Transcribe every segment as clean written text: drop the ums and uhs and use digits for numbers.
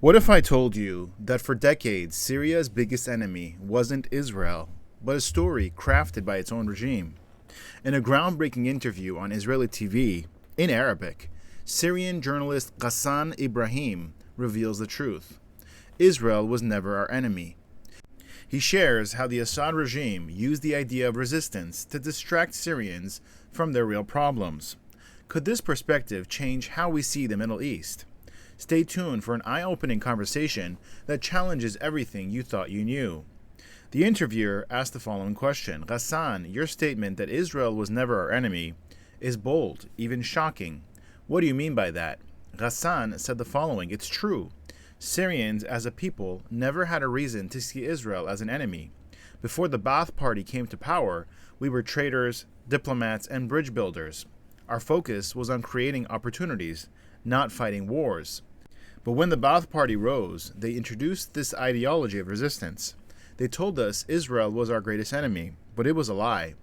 What if I told you that for decades Syria's biggest enemy wasn't Israel, but a story crafted by its own regime? In a groundbreaking interview on Israeli TV, in Arabic, Syrian journalist Ghassan Ibrahim reveals the truth. Israel was never our enemy. He shares how the Assad regime used the idea of resistance to distract Syrians from their real problems. Could this perspective change how we see the Middle East? Stay tuned for an eye-opening conversation that challenges everything you thought you knew. The interviewer asked the following question: Ghassan, your statement that Israel was never our enemy is bold, even shocking. What do you mean by that? Ghassan said the following: it's true. Syrians as a people never had a reason to see Israel as an enemy. Before the Baath Party came to power, we were traitors, diplomats, and bridge builders. Our focus was on creating opportunities, not fighting wars. But when the Baath Party rose, they introduced this ideology of resistance. They told us Israel was our greatest enemy, but it was a lie.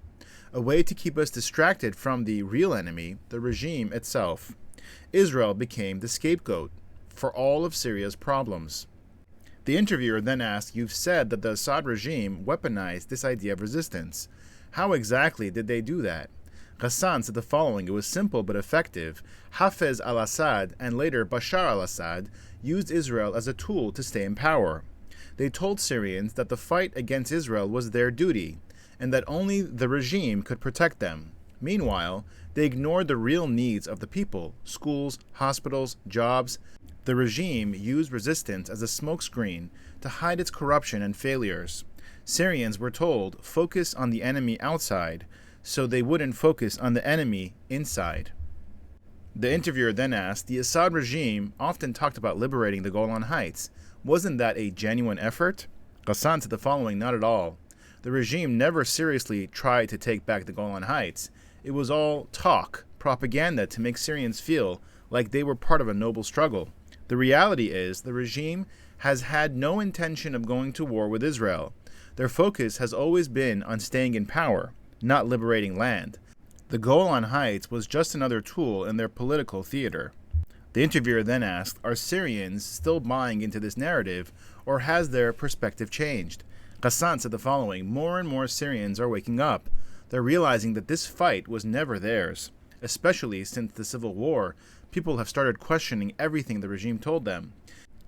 A way to keep us distracted from the real enemy, the regime itself. Israel became the scapegoat for all of Syria's problems. The interviewer then asked, you've said that the Assad regime weaponized this idea of resistance. How exactly did they do that? Ghassan said the following: it was simple but effective. Hafez al-Assad and later Bashar al-Assad used Israel as a tool to stay in power. They told Syrians that the fight against Israel was their duty, and that only the regime could protect them. Meanwhile, they ignored the real needs of the people: schools, hospitals, jobs. The regime used resistance as a smokescreen to hide its corruption and failures. Syrians were told, focus on the enemy outside, so they wouldn't focus on the enemy inside. The interviewer then asked, the Assad regime often talked about liberating the Golan Heights. Wasn't that a genuine effort? Ghassan said the following: not at all. The regime never seriously tried to take back the Golan Heights. It was all talk, propaganda to make Syrians feel like they were part of a noble struggle. The reality is the regime has had no intention of going to war with Israel. Their focus has always been on staying in power, not liberating land. The Golan Heights was just another tool in their political theater. The interviewer then asked, are Syrians still buying into this narrative, or has their perspective changed? Ghassan said the following: more and more Syrians are waking up. They're realizing that this fight was never theirs. Especially since the civil war, people have started questioning everything the regime told them.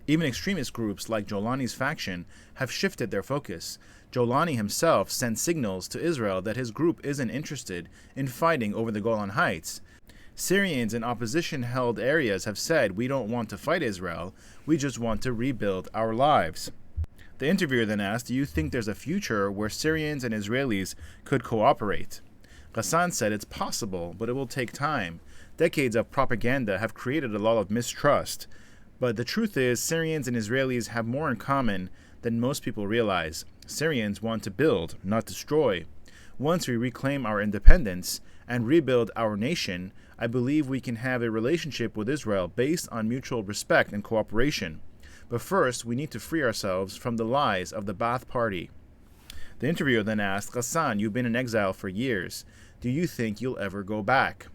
Even extremist groups like Jolani's faction have shifted their focus. Jolani himself sent signals to Israel that his group isn't interested in fighting over the Golan Heights. Syrians in opposition-held areas have said, we don't want to fight Israel, we just want to rebuild our lives. The interviewer then asked, do you think there's a future where Syrians and Israelis could cooperate? Ghassan said it's possible, but it will take time. Decades of propaganda have created a lot of mistrust. But the truth is, Syrians and Israelis have more in common than most people realize. Syrians want to build, not destroy. Once we reclaim our independence and rebuild our nation, I believe we can have a relationship with Israel based on mutual respect and cooperation. But first, we need to free ourselves from the lies of the Baath Party. The interviewer then asked, Ghassan, you've been in exile for years. Do you think you'll ever go back?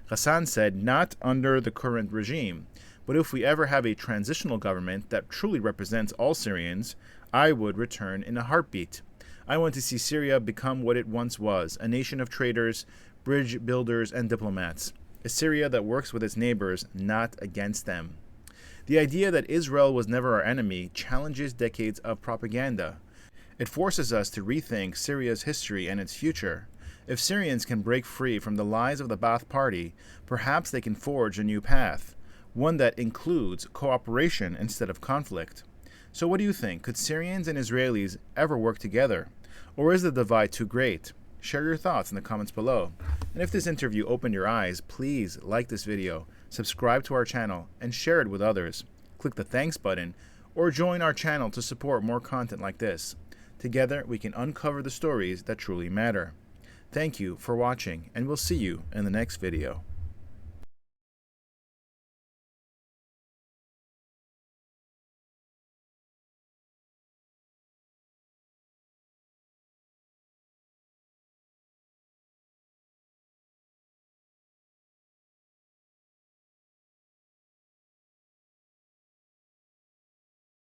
Ghassan said, not under the current regime. But if we ever have a transitional government that truly represents all Syrians, I would return in a heartbeat. I want to see Syria become what it once was, a nation of traders, bridge builders, and diplomats. A Syria that works with its neighbors, not against them. The idea that Israel was never our enemy challenges decades of propaganda. It forces us to rethink Syria's history and its future. If Syrians can break free from the lies of the Baath Party, perhaps they can forge a new path, one that includes cooperation instead of conflict. So what do you think? Could Syrians and Israelis ever work together? Or is the divide too great? Share your thoughts in the comments below. And if this interview opened your eyes, please like this video, subscribe to our channel, and share it with others. Click the thanks button, or join our channel to support more content like this. Together, we can uncover the stories that truly matter. Thank you for watching, and we'll see you in the next video.